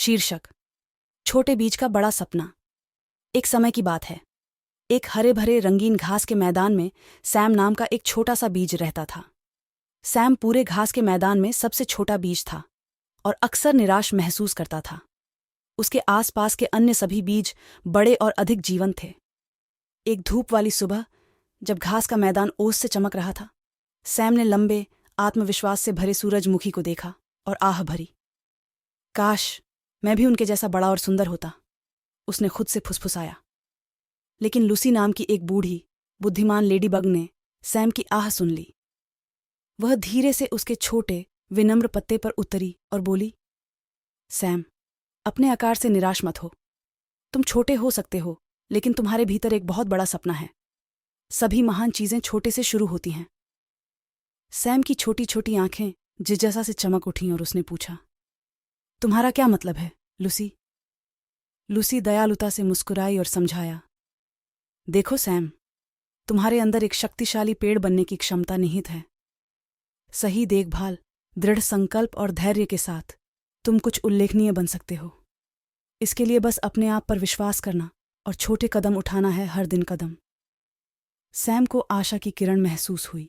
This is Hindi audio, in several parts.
शीर्षक: छोटे बीज का बड़ा सपना। एक समय की बात है। एक हरे भरे रंगीन घास के मैदान में सैम नाम का एक छोटा सा बीज रहता था। सैम पूरे घास के मैदान में सबसे छोटा बीज था और अक्सर निराश महसूस करता था। उसके आसपास के अन्य सभी बीज बड़े और अधिक जीवंत थे। एक धूप वाली सुबह, जब घास का मैदान ओस से चमक रहा था, सैम ने लंबे, आत्मविश्वास से भरे सूरजमुखी को देखा और आह भरी। काश मैं भी उनके जैसा बड़ा और सुंदर होता, उसने खुद से फुसफुसाया। लेकिन लूसी नाम की एक बूढ़ी, बुद्धिमान लेडीबग ने सैम की आह सुन ली। वह धीरे से उसके छोटे, विनम्र पत्ते पर उतरी और बोली, सैम, अपने आकार से निराश मत हो। तुम छोटे हो सकते हो, लेकिन तुम्हारे भीतर एक बहुत बड़ा सपना है। सभी महान चीजें छोटे से शुरू होती हैं। सैम की छोटी छोटी आंखें जिज्ञासा से चमक उठीं और उसने पूछा, तुम्हारा क्या मतलब है, लूसी? लूसी दयालुता से मुस्कुराई और समझाया, देखो सैम, तुम्हारे अंदर एक शक्तिशाली पेड़ बनने की क्षमता निहित है। सही देखभाल, दृढ़ संकल्प और धैर्य के साथ तुम कुछ उल्लेखनीय बन सकते हो। इसके लिए बस अपने आप पर विश्वास करना और छोटे कदम उठाना है, हर दिन कदम। सैम को आशा की किरण महसूस हुई।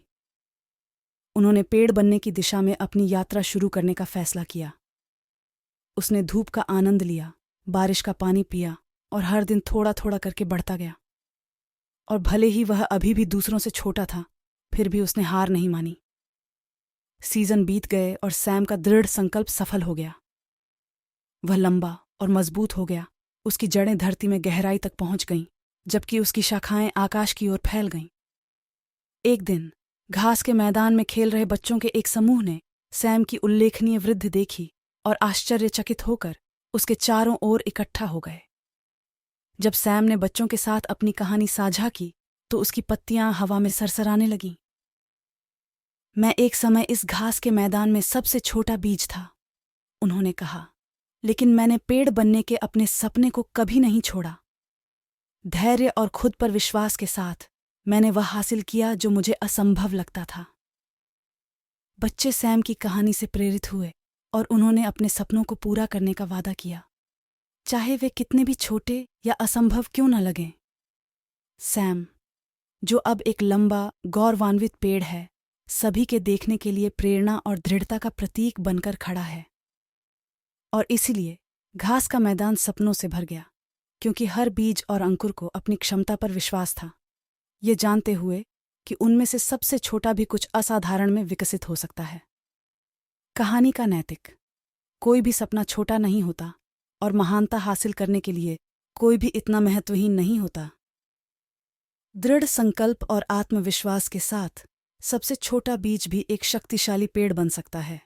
उन्होंने पेड़ बनने की दिशा में अपनी यात्रा शुरू करने का फैसला किया। उसने धूप का आनंद लिया, बारिश का पानी पिया और हर दिन थोड़ा थोड़ा करके बढ़ता गया। और भले ही वह अभी भी दूसरों से छोटा था, फिर भी उसने हार नहीं मानी। सीजन बीत गए और सैम का दृढ़ संकल्प सफल हो गया। वह लंबा और मजबूत हो गया। उसकी जड़ें धरती में गहराई तक पहुंच गईं, जबकि उसकी शाखाएं आकाश की ओर फैल गईं। एक दिन घास के मैदान में खेल रहे बच्चों के एक समूह ने सैम की उल्लेखनीय वृद्धि देखी और आश्चर्यचकित होकर उसके चारों ओर इकट्ठा हो गए। जब सैम ने बच्चों के साथ अपनी कहानी साझा की, तो उसकी पत्तियां हवा में सरसराने लगीं। मैं एक समय इस घास के मैदान में सबसे छोटा बीज था, उन्होंने कहा, लेकिन मैंने पेड़ बनने के अपने सपने को कभी नहीं छोड़ा। धैर्य और खुद पर विश्वास के साथ मैंने वह हासिल किया जो मुझे असंभव लगता था। बच्चे सैम की कहानी से प्रेरित हुए और उन्होंने अपने सपनों को पूरा करने का वादा किया, चाहे वे कितने भी छोटे या असंभव क्यों न लगें। सैम, जो अब एक लंबा, गौरवान्वित पेड़ है, सभी के देखने के लिए प्रेरणा और दृढ़ता का प्रतीक बनकर खड़ा है। और इसीलिए घास का मैदान सपनों से भर गया, क्योंकि हर बीज और अंकुर को अपनी क्षमता पर विश्वास था, ये जानते हुए कि उनमें से सबसे छोटा भी कुछ असाधारण में विकसित हो सकता है। कहानी का नैतिक: कोई भी सपना छोटा नहीं होता और महानता हासिल करने के लिए कोई भी इतना महत्वहीन नहीं होता। दृढ़ संकल्प और आत्मविश्वास के साथ सबसे छोटा बीज भी एक शक्तिशाली पेड़ बन सकता है।